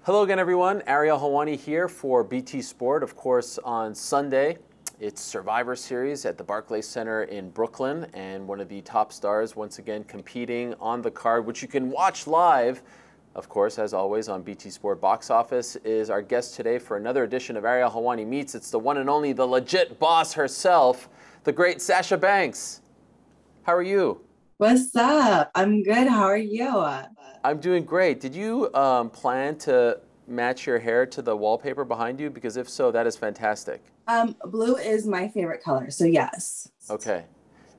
Hello again, everyone. Ariel Helwani here for BT Sport. Of course, on Sunday, it's Survivor Series at the Barclays Center in Brooklyn, and one of the top stars once again competing on the card, which you can watch live, of course, as always, on BT Sport Box Office, is our guest today for another edition of Ariel Helwani Meets. It's the one and only, the legit boss herself, the great Sasha Banks. How are you? What's up? I'm good. How are you? I'm doing great. Did you plan to match your hair to the wallpaper behind you? Because if so, that is fantastic. Blue is my favorite color, so yes. Okay.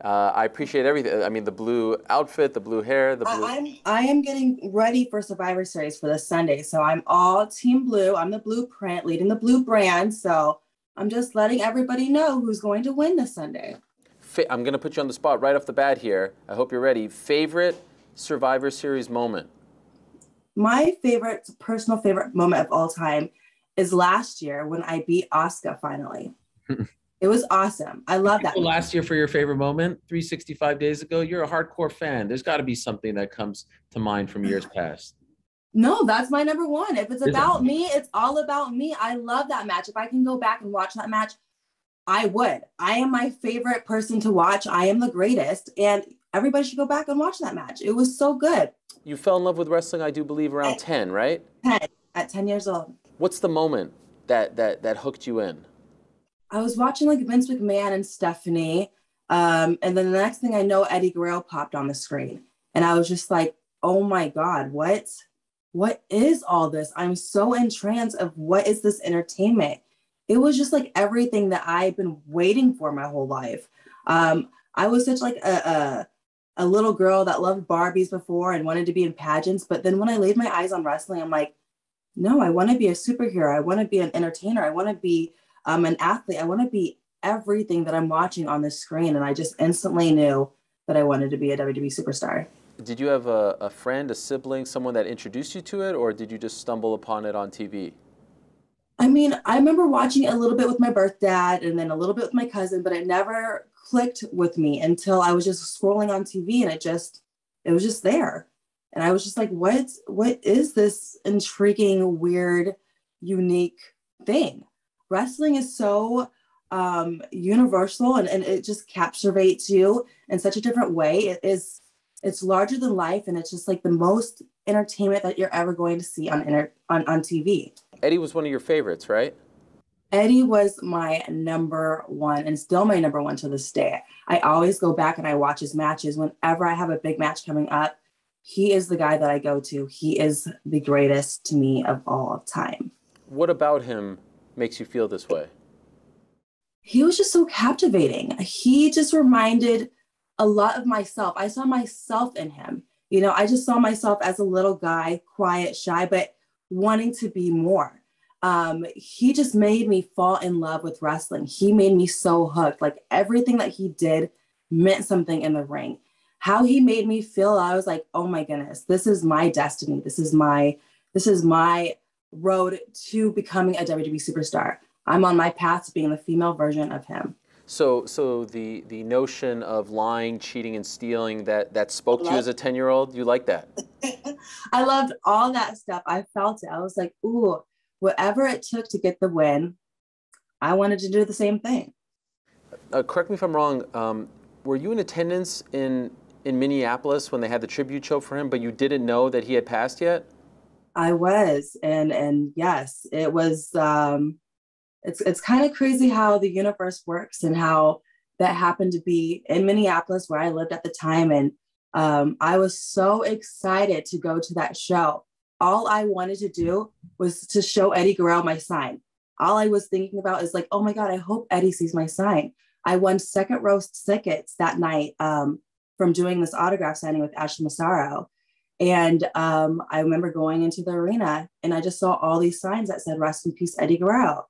I appreciate everything. I mean, the blue outfit, the blue hair, the blue... I am getting ready for Survivor Series for this Sunday, so I'm all team blue. I'm the blueprint, leading the blue brand, so I'm just letting everybody know who's going to win this Sunday. I'm going to put you on the spot right off the bat here. I hope you're ready. Favorite Survivor Series moment? My personal favorite moment of all time is last year when I beat Asuka finally. It was awesome. I love that. Last year for your favorite moment, 365 days ago, you're a hardcore fan. There's got to be something that comes to mind from years past. No, that's my number one. If it's about me, it's all about me. I love that match. If I can go back and watch that match, I would. I am my favorite person to watch. I am the greatest. And everybody should go back and watch that match. It was so good. You fell in love with wrestling, I do believe, around 10, right? 10, at 10 years old. What's the moment that hooked you in? I was watching like Vince McMahon and Stephanie. And then the next thing I know, Eddie Guerrero popped on the screen. And I was just like, oh my God, what is all this? I'm so entranced of what is this entertainment? It was just like everything that I've been waiting for my whole life. I was such like a little girl that loved Barbies before and wanted to be in pageants. But then when I laid my eyes on wrestling, I'm like, no, I want to be a superhero. I want to be an entertainer. I want to be an athlete. I want to be everything that I'm watching on this screen. And I just instantly knew that I wanted to be a WWE superstar. Did you have a friend, a sibling, someone that introduced you to it, or did you just stumble upon it on TV? I mean, I remember watching it a little bit with my birth dad and then a little bit with my cousin, but it never clicked with me until I was just scrolling on TV and it was just there. And I was just like, what is this intriguing, weird, unique thing? Wrestling is so universal and it just captivates you in such a different way. It's larger than life, and it's just like the most entertainment that you're ever going to see on TV. Eddie was one of your favorites, right? Eddie was my number one and still my number one to this day. I always go back and I watch his matches. Whenever I have a big match coming up, he is the guy that I go to. He is the greatest to me of all time. What about him makes you feel this way? He was just so captivating. He just reminded a lot of myself. I saw myself in him. You know, I just saw myself as a little guy, quiet, shy, but wanting to be more. He just made me fall in love with wrestling. He made me so hooked. Like everything that he did meant something in the ring. How he made me feel, I was like, oh my goodness, this is my destiny. This is my road to becoming a WWE superstar. I'm on my path to being the female version of him. So the notion of lying, cheating, and stealing that spoke to you as a 10-year-old, you like that? I loved all that stuff. I felt it. I was like, ooh, whatever it took to get the win, I wanted to do the same thing. Correct me if I'm wrong. Were you in attendance in Minneapolis when they had the tribute show for him, but you didn't know that he had passed yet? I was, and yes, it was. It's kind of crazy how the universe works and how that happened to be in Minneapolis where I lived at the time. And I was so excited to go to that show. All I wanted to do was to show Eddie Guerrero my sign. All I was thinking about is like, oh my God, I hope Eddie sees my sign. I won second row tickets that night from doing this autograph signing with Ashley Massaro. And I remember going into the arena and I just saw all these signs that said, rest in peace, Eddie Guerrero.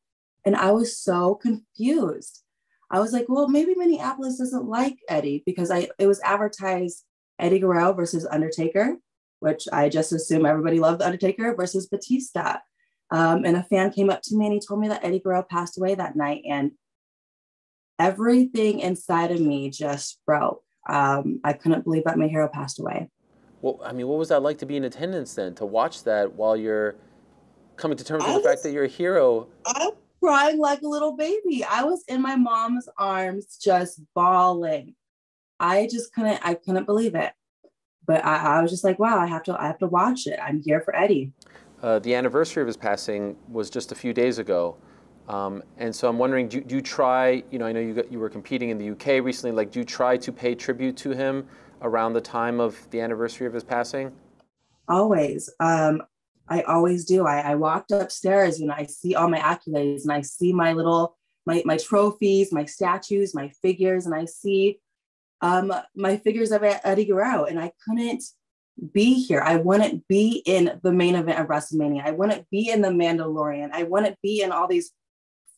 And I was so confused. I was like, well, maybe Minneapolis doesn't like Eddie because it was advertised Eddie Guerrero versus Undertaker, which I just assume everybody loved the Undertaker, versus Batista. And a fan came up to me and he told me that Eddie Guerrero passed away that night. And everything inside of me just broke. I couldn't believe that my hero passed away. Well, I mean, what was that like to be in attendance then, to watch that while you're coming to terms with I the fact was that you're a hero. I'm crying like a little baby. I was in my mom's arms, just bawling. I couldn't believe it. But I was just like, wow, I have to watch it. I'm here for Eddie. The anniversary of his passing was just a few days ago. And so I'm wondering, do you try, I know you were competing in the UK recently, like do you try to pay tribute to him around the time of the anniversary of his passing? Always. I always do. I walked upstairs and I see all my accolades and I see my trophies, my statues, my figures, and I see my figures of Eddie Guerrero, and I couldn't be here. I wouldn't be in the main event of WrestleMania. I wouldn't be in the Mandalorian. I wouldn't be in all these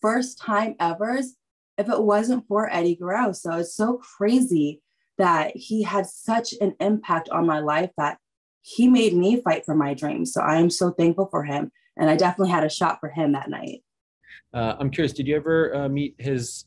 first time evers if it wasn't for Eddie Guerrero. So it's so crazy that he had such an impact on my life that he made me fight for my dreams. So I am so thankful for him. And I definitely had a shot for him that night. I'm curious, did you ever meet his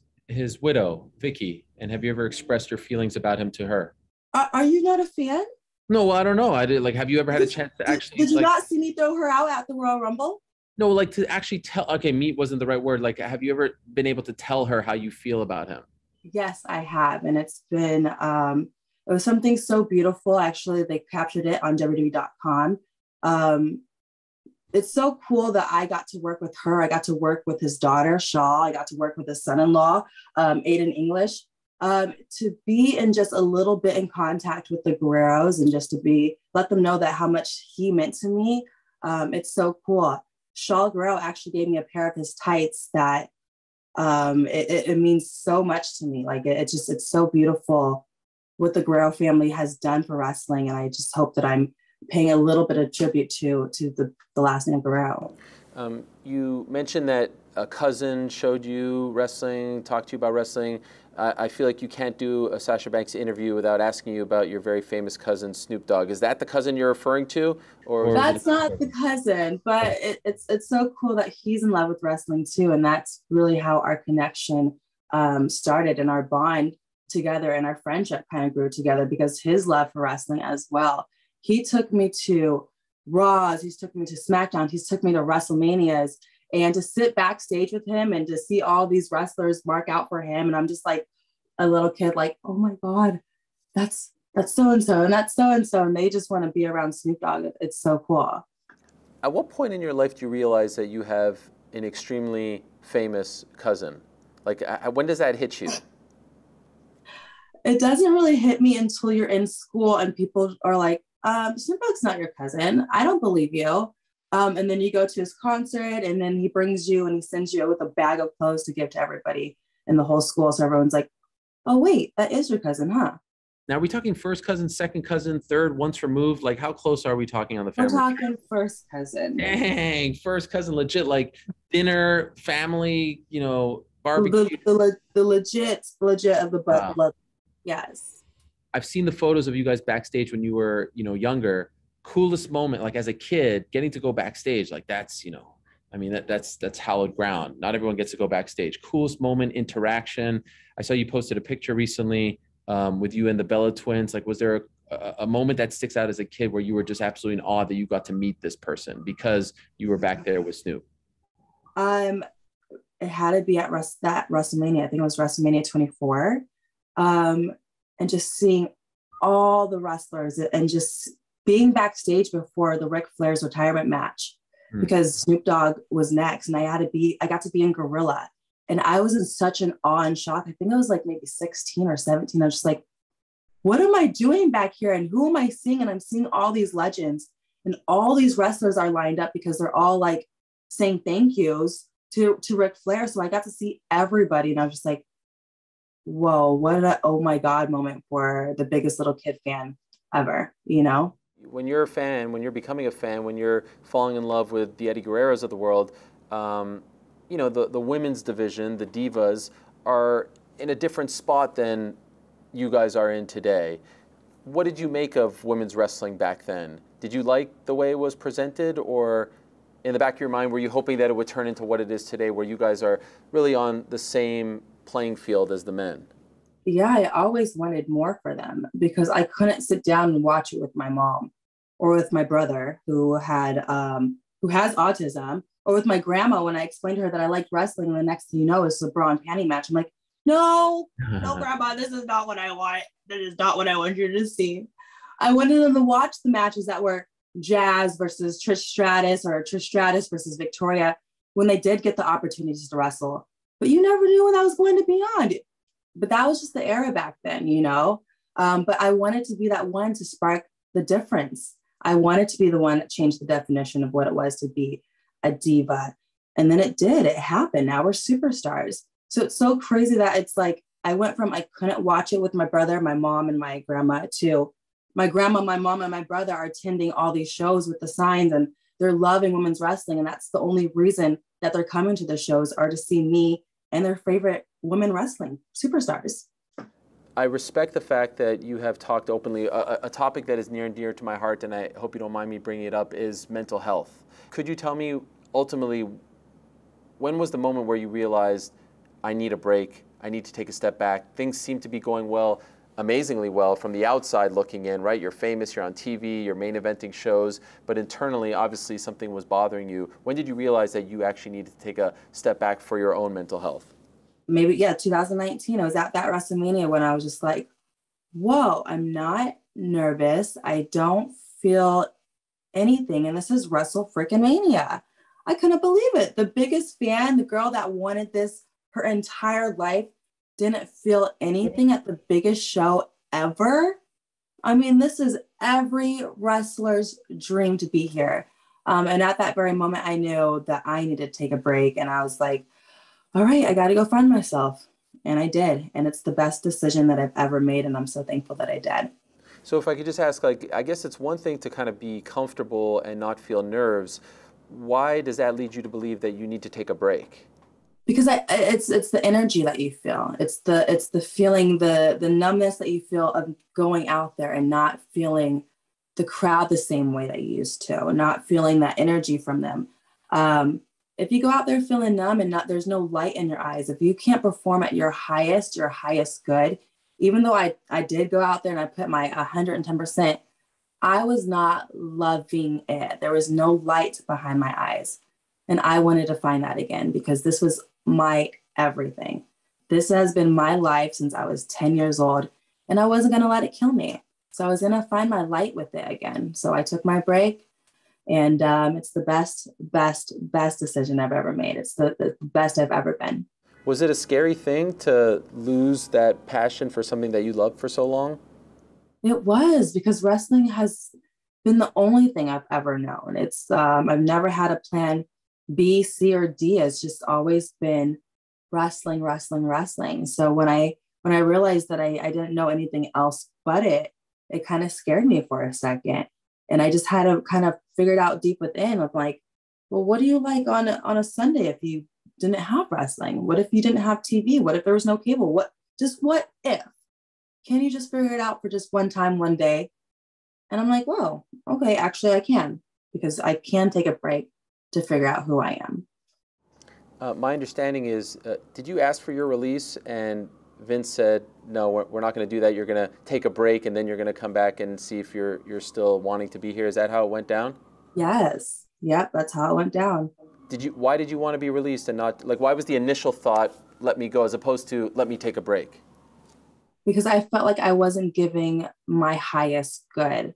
widow, Vicky? And have you ever expressed your feelings about him to her? Are you not a fan? No, well, I don't know. I did. Like, have you ever had a chance to actually? Did you not see me throw her out at the Royal Rumble? No, like to actually tell. Okay, meet wasn't the right word. Like, have you ever been able to tell her how you feel about him? Yes, I have, and it's been it was something so beautiful. Actually, they captured it on WWE.com. It's so cool that I got to work with her. I got to work with his daughter, Shaw. I got to work with his son-in-law, Aiden English. To be in just a little bit in contact with the Guerreros and just to let them know that how much he meant to me. It's so cool. Shaw Guerrero actually gave me a pair of his tights that it means so much to me. Like it's so beautiful what the Guerrero family has done for wrestling. And I just hope that I'm paying a little bit of tribute to the last name Guerrero. You mentioned that a cousin showed you wrestling, talked to you about wrestling. I feel like you can't do a Sasha Banks interview without asking you about your very famous cousin, Snoop Dogg. Is that the cousin you're referring to? Or that's not the cousin, but it's so cool that he's in love with wrestling too. And that's really how our connection started and our bond together and our friendship kind of grew together because his love for wrestling as well. He took me to Raws, he's took me to SmackDown, he's took me to WrestleManias, and to sit backstage with him and to see all these wrestlers mark out for him. And I'm just like a little kid, like, oh my God, that's so-and-so and that's so-and-so. And they just want to be around Snoop Dogg. It's so cool. At what point in your life do you realize that you have an extremely famous cousin? Like, when does that hit you? It doesn't really hit me until you're in school and people are like, Snoop Dogg's not your cousin. I don't believe you. And then you go to his concert and then he brings you and he sends you with a bag of clothes to give to everybody in the whole school. So everyone's like, oh, wait, that is your cousin, huh? Now, are we talking first cousin, second cousin, third, once removed? Like, how close are we talking on the family? We're talking first cousin. Dang, first cousin, legit, like dinner, family, barbecue. The legit of the butt. Wow. Yes. I've seen the photos of you guys backstage when you were, younger. Coolest moment, like as a kid, getting to go backstage, like that's, that's hallowed ground. Not everyone gets to go backstage. Coolest moment, interaction. I saw you posted a picture recently with you and the Bella twins. Like, was there a moment that sticks out as a kid where you were just absolutely in awe that you got to meet this person because you were back there with Snoop? It had to be at that WrestleMania. I think it was WrestleMania 24. And just seeing all the wrestlers and just being backstage before the Ric Flair's retirement match because Snoop Dogg was next. And I got to be in Gorilla. And I was in such an awe and shock. I think I was like maybe 16 or 17. I was just like, what am I doing back here? And who am I seeing? And I'm seeing all these legends and all these wrestlers are lined up because they're all like saying thank yous to Ric Flair. So I got to see everybody. And I was just like, whoa, what a oh my God moment for the biggest little kid fan ever, When you're a fan, when you're becoming a fan, when you're falling in love with the Eddie Guerreros of the world, the women's division, the Divas, are in a different spot than you guys are in today. What did you make of women's wrestling back then? Did you like the way it was presented, or in the back of your mind, were you hoping that it would turn into what it is today, where you guys are really on the same playing field as the men? Yeah, I always wanted more for them because I couldn't sit down and watch it with my mom or with my brother who had who has autism, or with my grandma when I explained to her that I liked wrestling, and the next thing you know is a bra and panty match. I'm like, no, no, grandma, this is not what I want. That is not what I want you to see. I wanted them to watch the matches that were Jazz versus Trish Stratus or Trish Stratus versus Victoria when they did get the opportunities to wrestle. But you never knew when that was going to be on. But that was just the era back then, you know? But I wanted to be that one to spark the difference. I wanted to be the one that changed the definition of what it was to be a diva. And then it did. It happened. Now we're superstars. So it's so crazy that it's like I went from I couldn't watch it with my brother, my mom, and my grandma to my grandma, my mom, and my brother are attending all these shows with the signs, and they're loving women's wrestling. And that's the only reason that they're coming to the shows, are to see me and their favorite women wrestling superstars. I respect the fact that you have talked openly. A topic that is near and dear to my heart, and I hope you don't mind me bringing it up, is mental health. Could you tell me, ultimately, when was the moment where you realized, I need a break, I need to take a step back? Things seem to be going well, amazingly well from the outside looking in, right? You're famous, you're on TV, you're main eventing shows, but internally, obviously, something was bothering you. When did you realize that you actually needed to take a step back for your own mental health? Maybe, 2019. I was at that WrestleMania when I was just like, whoa, I'm not nervous. I don't feel anything. And this is Wrestle Freaking Mania. I couldn't believe it. The biggest fan, the girl that wanted this her entire life, didn't feel anything at the biggest show ever. I mean, this is every wrestler's dream to be here. And at that very moment, I knew that I needed to take a break. And I was like, all right, I got to go find myself. And I did. And it's the best decision that I've ever made. And I'm so thankful that I did. So if I could just ask, like, I guess it's one thing to kind of be comfortable and not feel nerves. Why does that lead you to believe that you need to take a break? Because it's the energy that you feel. It's the feeling, the numbness that you feel of going out there and not feeling the crowd the same way that you used to, not feeling that energy from them. If you go out there feeling numb and there's no light in your eyes, if you can't perform at your highest good, even though I did go out there and I put my 110%, I was not loving it. There was no light behind my eyes. And I wanted to find that again, because this was my everything. This has been my life since I was 10 years old, and I wasn't going to let it kill me. So I was going to find my light with it again. So I took my break, and it's the best decision I've ever made. It's the best I've ever been. Was it a scary thing to lose that passion for something that you loved for so long? It was, because wrestling has been the only thing I've ever known. It's I've never had a plan B, C, or D. It's just always been wrestling. So when I realized that I didn't know anything else but it kind of scared me for a second. And I just had to kind of figure it out deep within of like, well, what do you like on a Sunday if you didn't have wrestling? What if you didn't have TV? What if there was no cable? What if? Can you just figure it out for just one time, one day? And I'm like, whoa, okay, actually I can, because I can take a break to figure out who I am. My understanding is, did you ask for your release and Vince said, no, we're not going to do that. You're going to take a break and then you're going to come back and see if you're still wanting to be here. Is that how it went down? Yes. Yep, that's how it went down. Why did you want to be released and not, like, why was the initial thought, let me go, as opposed to let me take a break? Because I felt like I wasn't giving my highest good.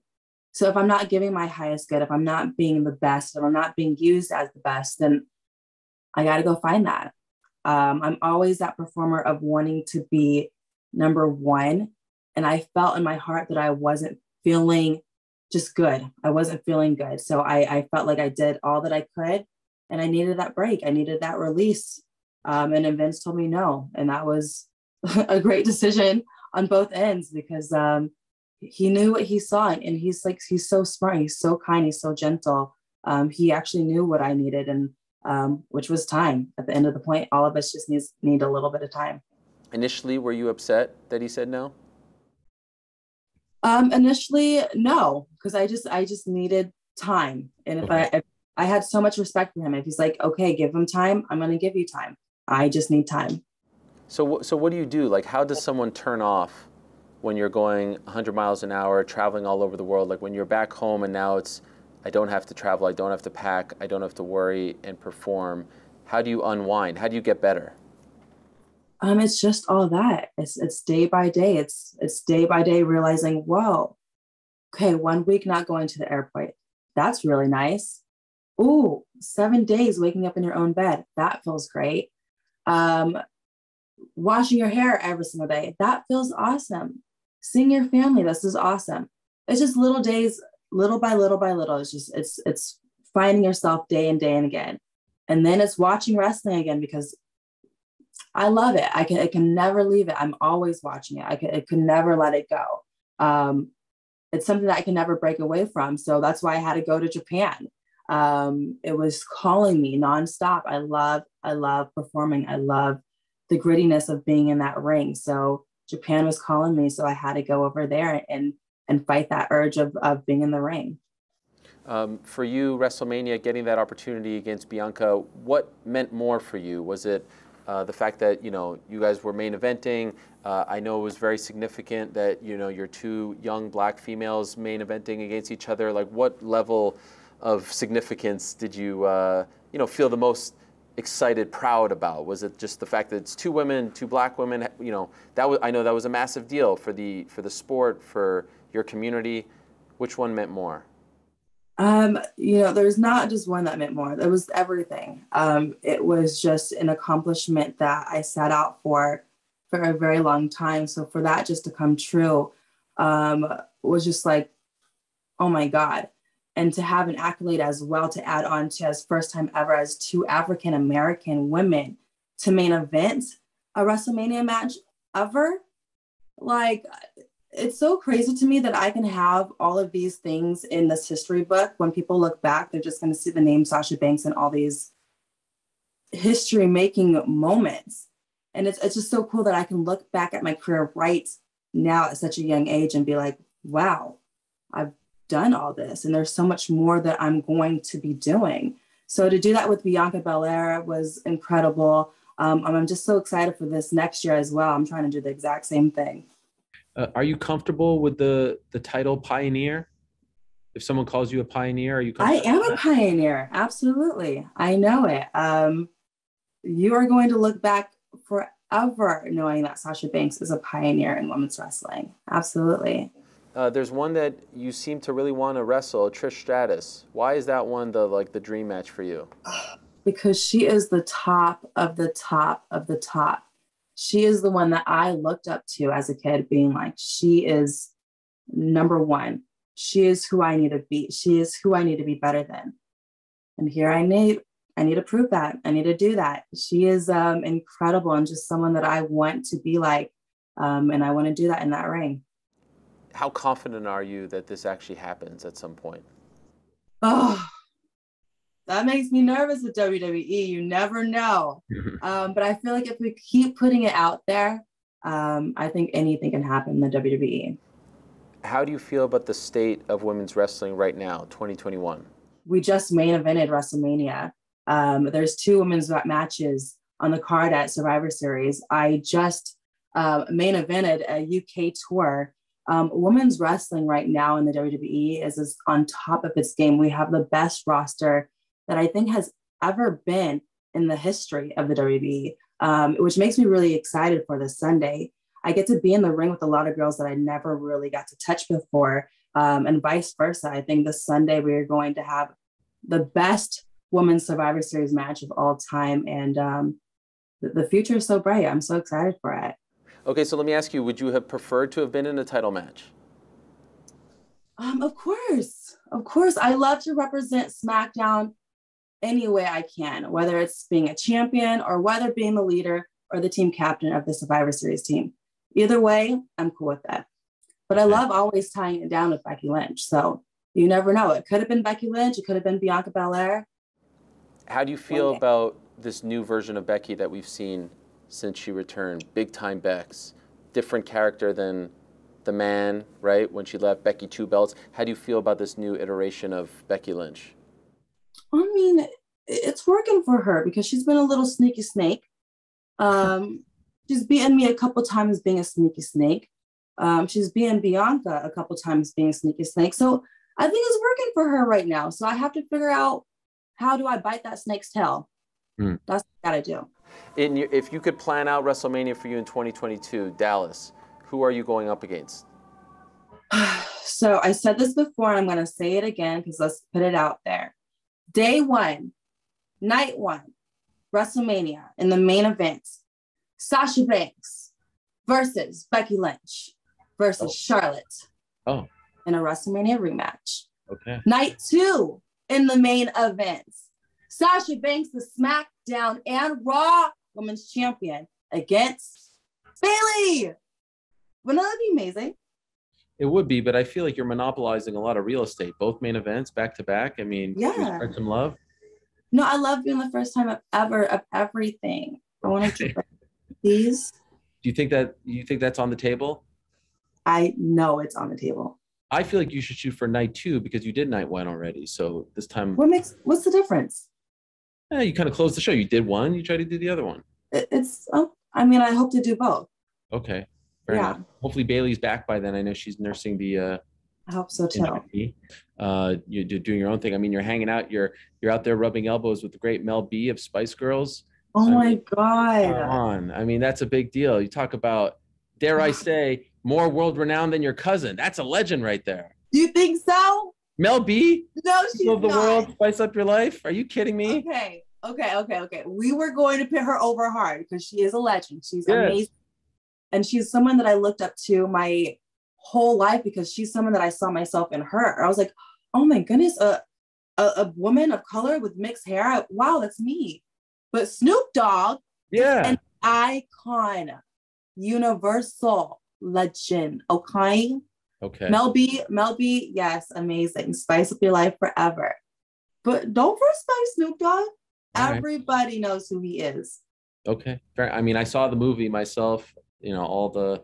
So if I'm not giving my highest good, if I'm not being the best, if I'm not being used as the best, then I got to go find that. I'm always that performer of wanting to be number one. And I felt in my heart that I wasn't feeling just good. I wasn't feeling good. So I felt like I did all that I could, and I needed that break. I needed that release. And then Vince told me no. And that was a great decision on both ends, because he knew what he saw, and he's so smart. He's so kind. He's so gentle. He actually knew what I needed, and which was time. At the end of the point, all of us just need a little bit of time. Initially, were you upset that he said no? Initially, no, because I just needed time. And if I had so much respect for him, if he's like, okay, give him time, I'm going to give you time. I just need time. So what do you do? Like, how does someone turn off when you're going 100 miles an hour, traveling all over the world? Like when you're back home and now it's I don't have to travel, I don't have to pack, I don't have to worry and perform. How do you unwind? How do you get better? It's just all that. It's day by day. It's day by day realizing, whoa, okay, 1 week not going to the airport. That's really nice. Ooh, 7 days waking up in your own bed. That feels great. Um, Washing your hair every single day. That feels awesome. Seeing your family. This is awesome. It's just little days, little by little by little. It's finding yourself day and day and again. And then it's watching wrestling again because I love it. I can never leave it. I'm always watching it. I can never let it go. It's something that I can never break away from. So that's why I had to go to Japan. It was calling me nonstop. I love performing. I love the grittiness of being in that ring. So Japan was calling me. So I had to go over there and fight that urge of being in the ring. For you, WrestleMania, getting that opportunity against Bianca, what meant more for you? Was it the fact that, you guys were main eventing? I know it was very significant that, your two young black females main eventing against each other. Like, what level of significance did you, feel the most excited, proud about? Was it just the fact that it's two women, two black women? I know that was a massive deal for the sport, for your community. Which one meant more? There's not just one that meant more. There was everything. It was just an accomplishment that I set out for a very long time. So for that just to come true, was just like, oh my God. And to have an accolade as well to add on to as first time ever as two African-American women to main event a WrestleMania match ever. Like, it's so crazy to me that I can have all of these things in this history book. When people look back, they're just going to see the name Sasha Banks and all these history making moments. And it's just so cool that I can look back at my career right now at such a young age and be like, wow, I've done all this. And there's so much more that I'm going to be doing. So to do that with Bianca Belair was incredible. I'm just so excited for this next year as well. I'm trying to do the exact same thing. Are you comfortable with the title pioneer? If someone calls you a pioneer, are you comfortable? I am a pioneer. Absolutely. I know it. You are going to look back forever knowing that Sasha Banks is a pioneer in women's wrestling. Absolutely. There's one that you seem to really want to wrestle, Trish Stratus. Why is that one the dream match for you? Because she is the top of the top of the top. She is the one that I looked up to as a kid, being like, she is number one. She is who I need to be. She is who I need to be better than. And here I need to prove that. I need to do that. She is incredible and just someone that I want to be like. And I want to do that in that ring. How confident are you that this actually happens at some point? Oh, that makes me nervous with WWE. You never know. But I feel like if we keep putting it out there, I think anything can happen in the WWE. How do you feel about the state of women's wrestling right now, 2021? We just main evented WrestleMania. There's 2 women's matches on the card at Survivor Series. I just main evented a UK tour. Women's wrestling right now in the WWE is on top of its game. We have the best roster that I think has ever been in the history of the WWE, which makes me really excited for this Sunday. I get to be in the ring with a lot of girls that I never really got to touch before, and vice versa. I think this Sunday we are going to have the best women's Survivor Series match of all time, and the future is so bright. I'm so excited for it. Okay, so let me ask you, would you have preferred to have been in a title match? Of course. Of course. I love to represent SmackDown any way I can, whether it's being a champion or whether being the leader or the team captain of the Survivor Series team. Either way, I'm cool with that. But I love always tying it down with Becky Lynch. So you never know. It could have been Becky Lynch. It could have been Bianca Belair. How do you feel about this new version of Becky that we've seen since she returned? Big time Bex. Different character than the man, right? When she left, Becky 2 belts. How do you feel about this new iteration of Becky Lynch? I mean, it's working for her because she's been a little sneaky snake. She's beaten me a couple times being a sneaky snake. She's beaten Bianca a couple times being a sneaky snake. So I think it's working for her right now. So I have to figure out, how do I bite that snake's tail? That's what I gotta do. If you could plan out WrestleMania for you in 2022, Dallas, who are you going up against? So I said this before, and I'm going to say it again because let's put it out there. Day one, night one, WrestleMania in the main event, Sasha Banks versus Becky Lynch versus Charlotte in a WrestleMania rematch. Okay. Night two in the main event, Sasha Banks, the SmackDown and Raw Women's Champion, against Bayley. Wouldn't that be amazing? It would be, but I feel like you're monopolizing a lot of real estate. Both main events back to back. I mean, yeah. Spread some love. No, I love being the first time of everything. I want to do these. Do you think that's on the table? I know it's on the table. I feel like you should shoot for night two because you did night one already. So this time, what's the difference? You kind of closed the show. You did one, you try to do the other one. I hope to do both. Okay. Fair enough. Hopefully Bailey's back by then. I know she's nursing the I hope so too. You're doing your own thing. I mean, you're hanging out, you're out there rubbing elbows with the great Mel B of Spice Girls. Oh my God. Come on. I mean, that's a big deal. You talk about, dare I say, more world renowned than your cousin. That's a legend right there. You think so? Mel B? No, she's of the not. world, spice up your life? Are you kidding me? Okay. We were going to put her over hard because she is a legend. She's amazing. And she's someone that I looked up to my whole life because she's someone that I saw myself in her. I was like, oh my goodness, a woman of color with mixed hair. Wow, that's me. But Snoop Dogg is an icon, universal legend. Okay. Mel B, yes, amazing. Spice up your life forever. But don't respect Snoop Dogg. Everybody knows who he is. Okay. Fair. I mean, I saw the movie myself. All the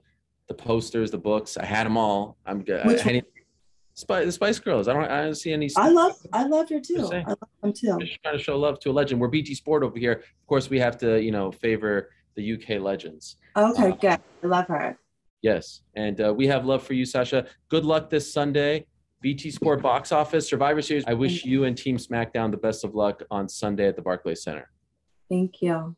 posters, the books. I had them all. I'm good. The Spice Girls. I don't see any. I love her too. I love them too. I'm just trying to show love to a legend. We're BT Sport over here. Of course, we have to favor the UK legends. Okay, good. I love her. Yes, and we have love for you, Sasha. Good luck this Sunday. BT Sport box office Survivor Series. I wish you and Team SmackDown the best of luck on Sunday at the Barclays Center. Thank you.